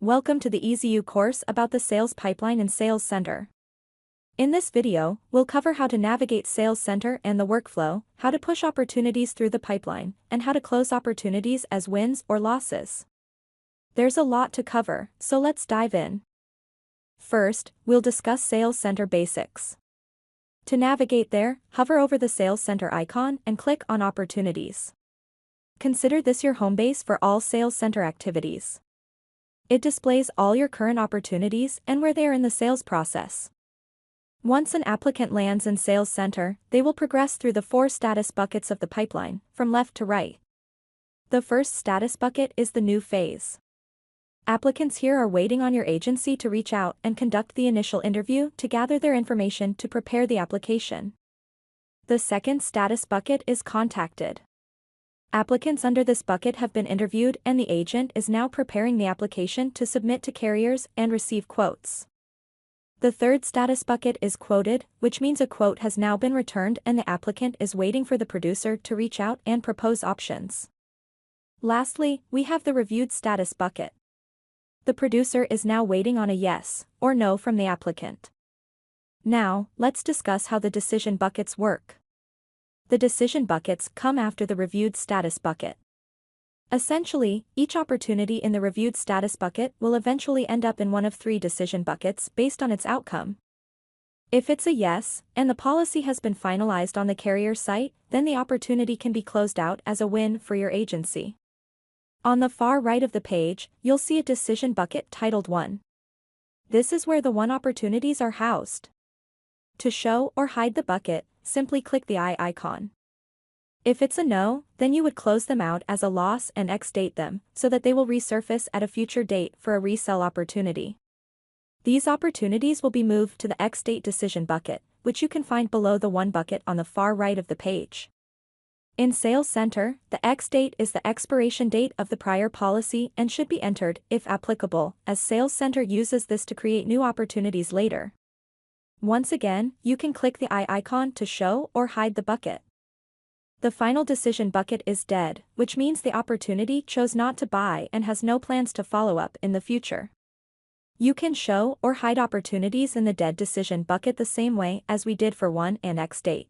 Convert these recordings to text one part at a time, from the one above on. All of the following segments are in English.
Welcome to the EZLynx course about the sales pipeline and sales center. In this video, we'll cover how to navigate Sales Center and the workflow, how to push opportunities through the pipeline, and how to close opportunities as wins or losses. There's a lot to cover, so let's dive in. First, we'll discuss Sales Center basics. To navigate there, hover over the Sales Center icon and click on Opportunities. Consider this your home base for all Sales Center activities. It displays all your current opportunities and where they are in the sales process. Once an applicant lands in Sales Center, they will progress through the 4 status buckets of the pipeline, from left to right. The first status bucket is the new phase. Applicants here are waiting on your agency to reach out and conduct the initial interview to gather their information to prepare the application. The second status bucket is contacted. Applicants under this bucket have been interviewed and the agent is now preparing the application to submit to carriers and receive quotes. The third status bucket is quoted, which means a quote has now been returned and the applicant is waiting for the producer to reach out and propose options. Lastly, we have the reviewed status bucket. The producer is now waiting on a yes or no from the applicant. Now, let's discuss how the decision buckets work. The decision buckets come after the reviewed status bucket. Essentially, each opportunity in the reviewed status bucket will eventually end up in one of 3 decision buckets based on its outcome. If it's a yes, and the policy has been finalized on the carrier site, then the opportunity can be closed out as a win for your agency. On the far right of the page, you'll see a decision bucket titled 1. This is where the won opportunities are housed. To show or hide the bucket, simply click the eye icon. If it's a no, then you would close them out as a loss and X-date them, so that they will resurface at a future date for a resell opportunity. These opportunities will be moved to the X-date decision bucket, which you can find below the 1 bucket on the far right of the page. In Sales Center, the X-date is the expiration date of the prior policy and should be entered, if applicable, as Sales Center uses this to create new opportunities later. Once again, you can click the eye icon to show or hide the bucket. The final decision bucket is dead, which means the opportunity chose not to buy and has no plans to follow up in the future. You can show or hide opportunities in the dead decision bucket the same way as we did for won and X-date.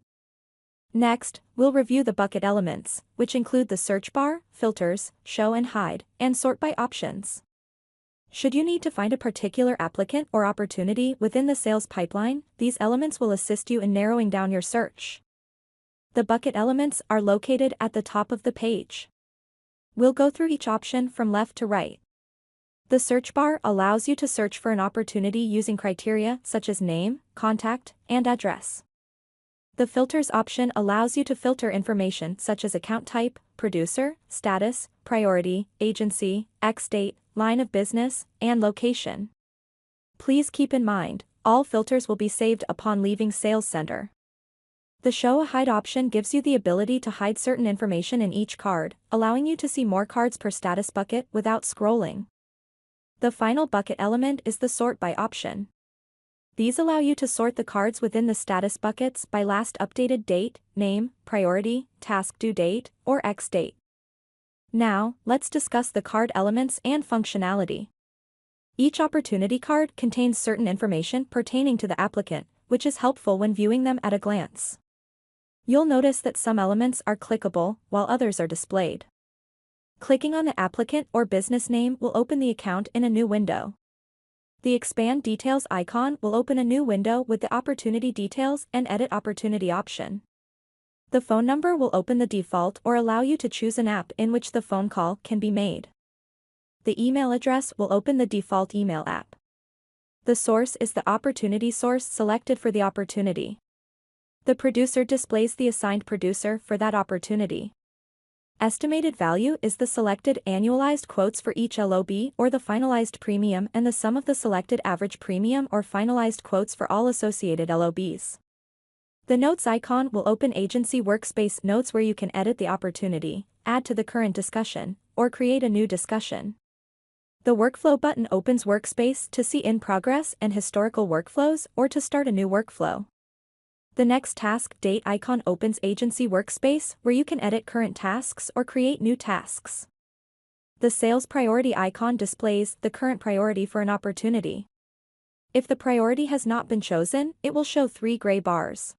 Next, we'll review the bucket elements, which include the search bar, filters, show and hide, and sort by options. Should you need to find a particular applicant or opportunity within the sales pipeline, these elements will assist you in narrowing down your search. The bucket elements are located at the top of the page. We'll go through each option from left to right. The search bar allows you to search for an opportunity using criteria such as name, contact, and address. The filters option allows you to filter information such as account type, producer, status, priority, agency, X-date, line of business, and location. Please keep in mind, all filters will be saved upon leaving Sales Center. The Show a Hide option gives you the ability to hide certain information in each card, allowing you to see more cards per status bucket without scrolling. The final bucket element is the Sort By option. These allow you to sort the cards within the status buckets by last updated date, name, priority, task due date, or X-date. Now, let's discuss the card elements and functionality. Each opportunity card contains certain information pertaining to the applicant, which is helpful when viewing them at a glance. You'll notice that some elements are clickable, while others are displayed. Clicking on the applicant or business name will open the account in a new window. The Expand Details icon will open a new window with the Opportunity Details and Edit Opportunity option. The phone number will open the default or allow you to choose an app in which the phone call can be made. The email address will open the default email app. The source is the opportunity source selected for the opportunity. The producer displays the assigned producer for that opportunity. Estimated value is the selected annualized quotes for each LOB or the finalized premium and the sum of the selected average premium or finalized quotes for all associated LOBs. The Notes icon will open Agency Workspace Notes where you can edit the opportunity, add to the current discussion, or create a new discussion. The Workflow button opens Workspace to see in progress and historical workflows or to start a new workflow. The Next Task Date icon opens Agency Workspace where you can edit current tasks or create new tasks. the sales priority icon displays the current priority for an opportunity. If the priority has not been chosen, it will show 3 gray bars.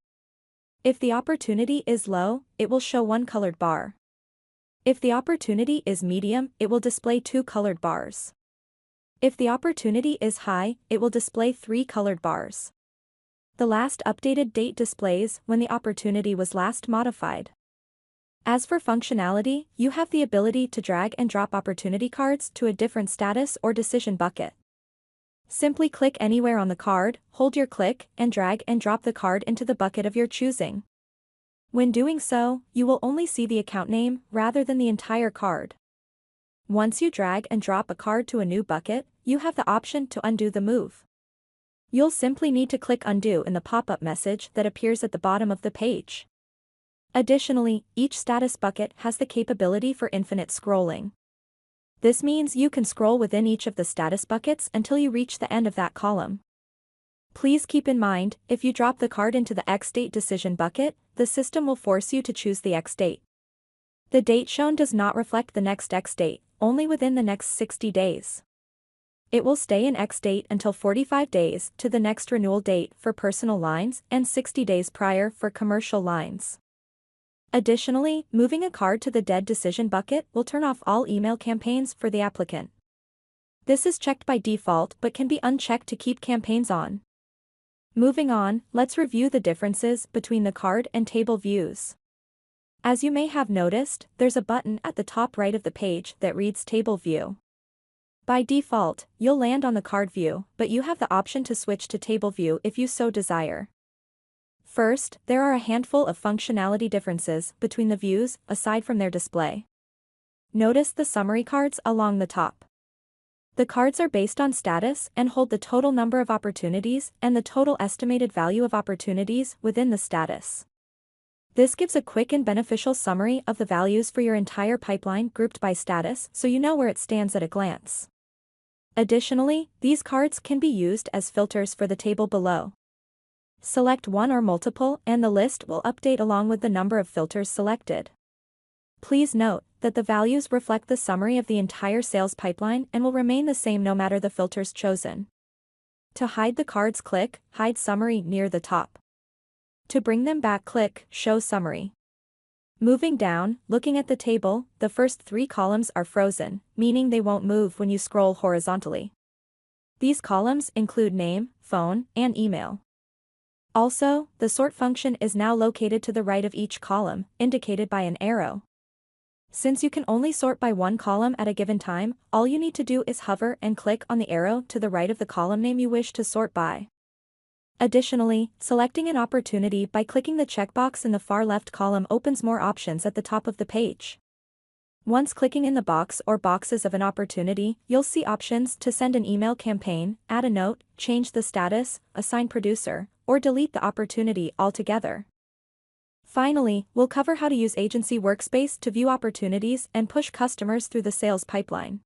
If the opportunity is low, it will show 1 colored bar. If the opportunity is medium, it will display 2 colored bars. If the opportunity is high, it will display 3 colored bars. The last updated date displays when the opportunity was last modified. As for functionality, you have the ability to drag and drop opportunity cards to a different status or decision bucket. Simply click anywhere on the card, hold your click, and drag and drop the card into the bucket of your choosing. When doing so, you will only see the account name rather than the entire card. Once you drag and drop a card to a new bucket, you have the option to undo the move. You'll simply need to click undo in the pop-up message that appears at the bottom of the page. Additionally, each status bucket has the capability for infinite scrolling. This means you can scroll within each of the status buckets until you reach the end of that column. Please keep in mind, if you drop the card into the X date decision bucket, the system will force you to choose the X date. The date shown does not reflect the next X date, only within the next 60 days. It will stay in X date until 45 days to the next renewal date for personal lines and 60 days prior for commercial lines. Additionally, moving a card to the dead decision bucket will turn off all email campaigns for the applicant. This is checked by default but can be unchecked to keep campaigns on. Moving on, let's review the differences between the card and table views. As you may have noticed, there's a button at the top right of the page that reads Table View. By default, you'll land on the card view, but you have the option to switch to table view if you so desire. First, there are a handful of functionality differences between the views aside from their display. Notice the summary cards along the top. The cards are based on status and hold the total number of opportunities and the total estimated value of opportunities within the status. This gives a quick and beneficial summary of the values for your entire pipeline grouped by status so you know where it stands at a glance. Additionally, these cards can be used as filters for the table below. Select one or multiple and the list will update along with the number of filters selected. Please note that the values reflect the summary of the entire sales pipeline and will remain the same no matter the filters chosen. To hide the cards, click Hide Summary near the top. To bring them back, click Show Summary. Moving down, looking at the table, the first 3 columns are frozen, meaning they won't move when you scroll horizontally. These columns include name, phone, and email. Also, the sort function is now located to the right of each column, indicated by an arrow. Since you can only sort by one column at a given time, all you need to do is hover and click on the arrow to the right of the column name you wish to sort by. Additionally, selecting an opportunity by clicking the checkbox in the far left column opens more options at the top of the page. Once clicking in the box or boxes of an opportunity, you'll see options to send an email campaign, add a note, change the status, assign producer, or delete the opportunity altogether. Finally, we'll cover how to use Agency Workspace to view opportunities and push customers through the sales pipeline.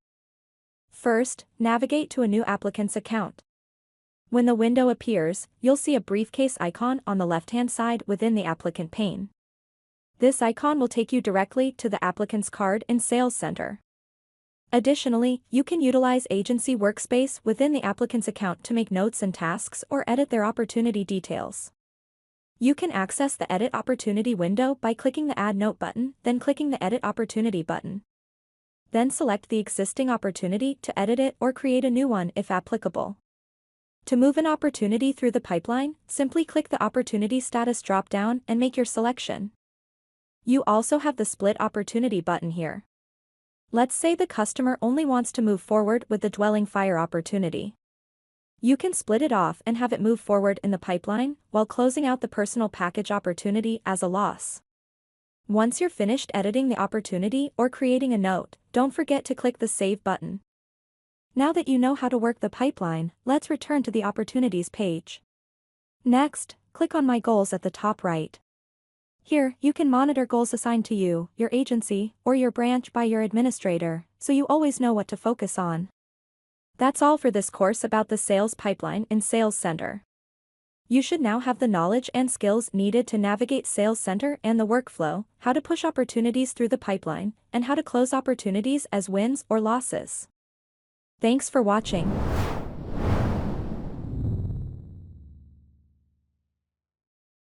First, navigate to a new applicant's account. When the window appears, you'll see a briefcase icon on the left-hand side within the applicant pane. This icon will take you directly to the applicant's card in Sales Center. Additionally, you can utilize Agency Workspace within the applicant's account to make notes and tasks or edit their opportunity details. You can access the Edit Opportunity window by clicking the Add Note button, then clicking the Edit Opportunity button. Then select the existing opportunity to edit it or create a new one if applicable. To move an opportunity through the pipeline, simply click the Opportunity Status drop-down and make your selection. You also have the Split Opportunity button here. Let's say the customer only wants to move forward with the Dwelling Fire opportunity. You can split it off and have it move forward in the pipeline, while closing out the Personal Package opportunity as a loss. Once you're finished editing the opportunity or creating a note, don't forget to click the Save button. Now that you know how to work the pipeline, let's return to the Opportunities page. Next, click on My Goals at the top right. Here, you can monitor goals assigned to you, your agency, or your branch by your administrator, so you always know what to focus on. That's all for this course about the sales pipeline in Sales Center. You should now have the knowledge and skills needed to navigate Sales Center and the workflow, how to push opportunities through the pipeline, and how to close opportunities as wins or losses. Thanks for watching.